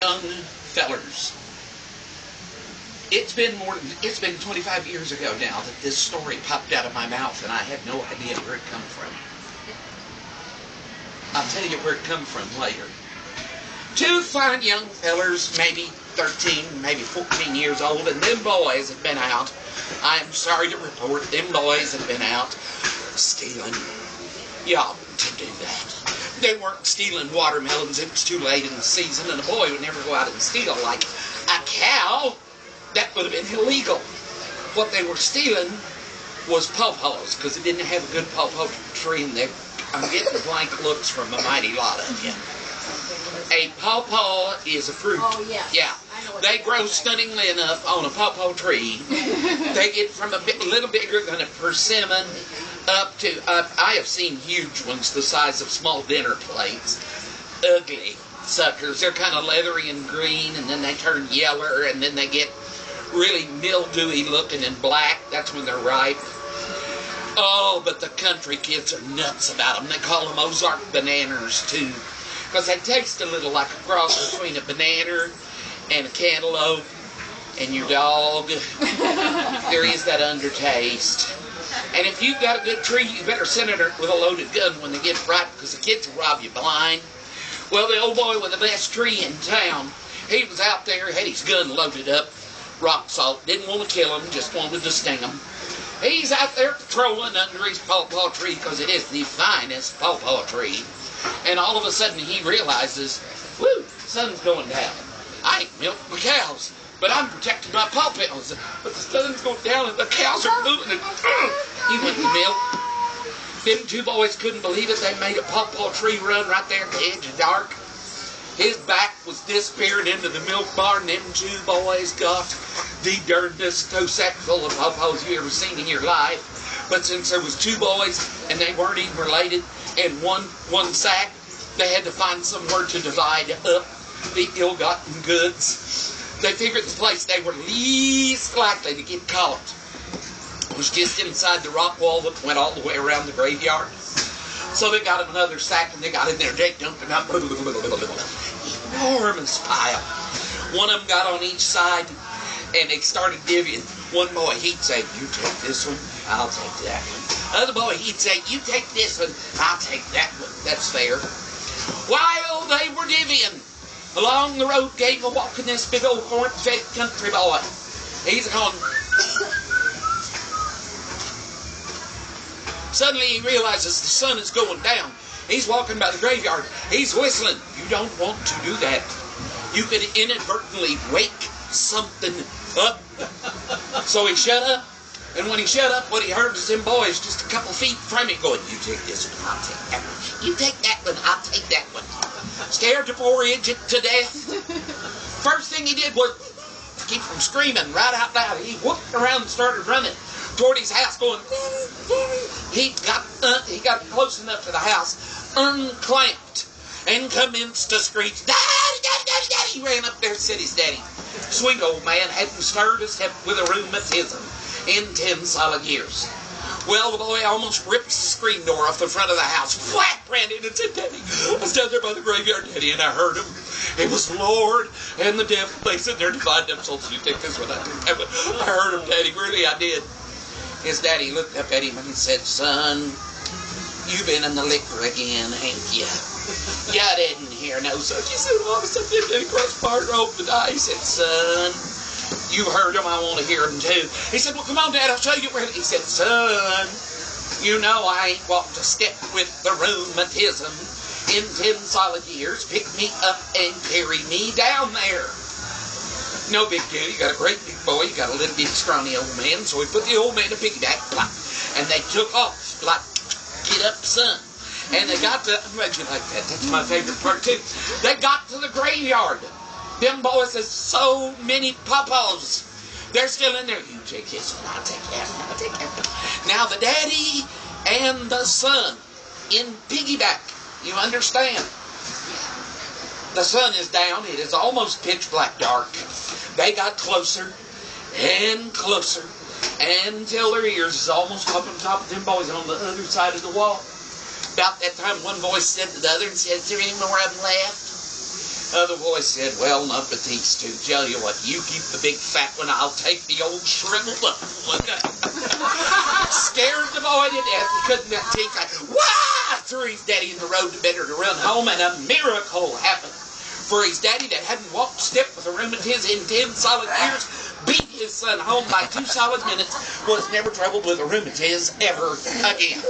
young fellers. It's been 25 years ago now that this story popped out of my mouth, and I had no idea where it come from. I'll tell you where it come from later. Two fine young fellers, maybe 13, maybe 14 years old, and them boys have been out. I am sorry to report, them boys have been out stealing. Y'all to do that. They weren't stealing watermelons. It was too late in the season, and a boy would never go out and steal like a cow. That would have been illegal. What they were stealing was pawpaws, because they didn't have a good pawpaw tree in there. I'm getting blank looks from a mighty lot of you. A pawpaw is a fruit. Oh, yes. Yeah. They grow stunningly enough on a pawpaw tree. They get from a little bigger than a persimmon up to, I have seen huge ones the size of small dinner plates. Ugly suckers. They're kind of leathery and green, and then they turn yeller, and then they get really mildewy looking and black. That's when they're ripe. Oh, but the country kids are nuts about them. They call them Ozark bananas, too, because they taste a little like a cross between a banana and a cantaloupe and your dog. There is that undertaste. And if you've got a good tree, you better send it with a loaded gun when they get ripe, because the kids will rob you blind. Well, the old boy with the best tree in town, he was out there, had his gun loaded up, rock salt, didn't want to kill him, just wanted to sting him. He's out there patrolling under his pawpaw tree, because it is the finest pawpaw tree. And all of a sudden he realizes, whoo, the sun's going down. I ain't milked my cows, but I'm protecting my pawpaws. But the sun's going down and the cows are moving, and he went to milk. Them two boys couldn't believe it. They made a pawpaw tree run right there at the edge of dark. His back was disappearing into the milk barn. Them two boys got the darndest toe sack full of pawpaws you ever seen in your life. But since there was two boys and they weren't even related, and one sack, they had to find somewhere to divide up the ill-gotten goods. They figured the place they were least likely to get caught was just inside the rock wall that went all the way around the graveyard. So they got another sack, and they got in there. They dumped it up. Enormous pile. One of them got on each side, and they started divvying. One boy, he'd say, you take this one, I'll take that one. Other boy, he'd say, you take this one, I'll take that one. That's fair. While they were divvying, along the road came a walking this big old corn-fed country boy. He's going. Suddenly he realizes the sun is going down. He's walking by the graveyard. He's whistling. You don't want to do that. You could inadvertently wake something up. So he shut up. And when he shut up, what he heard was them boys just a couple feet from him going, you take this one, I'll take that one. You take that one, I'll take that one. Scared to 4-inch it to death. First thing he did was keep from screaming right out loud. He whooped around and started running toward his house going, he got close enough to the house, unclamped, and commenced to screech, Daddy, Daddy, Daddy, Daddy. He ran up there and said his daddy. Sweet old man hadn't stirred a step with a rheumatism in 10 solid years. Well, the boy almost ripped the screen door off the front of the house. Whack! Ran in and said, Daddy, I was down there by the graveyard, Daddy, and I heard him. It was the Lord and the devil. They said they're dividing themselves. You take this one, I take that one. I heard him, Daddy. Really, I did. His daddy looked up at him and he said, son, you've been in the liquor again, ain't you? You didn't hear no such. He said, well, I did across part road to die. He said, son, you heard him, I want to hear him too. He said, well, come on, Dad, I'll show you where. He said, son, you know I ain't walked a step with the rheumatism in 10 solid years. Pick me up and carry me down there. No big deal. You got a great big boy. You got a little bit scrawny old man. So he put the old man in a piggyback, plop, and they took off, like, get up, son. And they got to, I'm glad you like that. That's my favorite part, too. They got to the graveyard. Them boys has so many pawpaws. They're still in there. You take this one, I'll take that one, I'll take that one. Now the daddy and the son in piggyback. You understand? The sun is down. It is almost pitch black dark. They got closer and closer until their ears is almost up on top of them boys on the other side of the wall. About that time, one voice said to the other and said, is there any more of them left? Other voice said, well, enough with these two. Tell you what, you keep the big fat one, I'll take the old shriveled up one. Scared the boy to death. He couldn't think. Wah! Threw his daddy in the road to better to run home, and a miracle happened. For his daddy that hadn't walked a step with a rheumatiz in 10 solid years, beat his son home by 2 solid minutes, was never troubled with a rheumatiz ever again.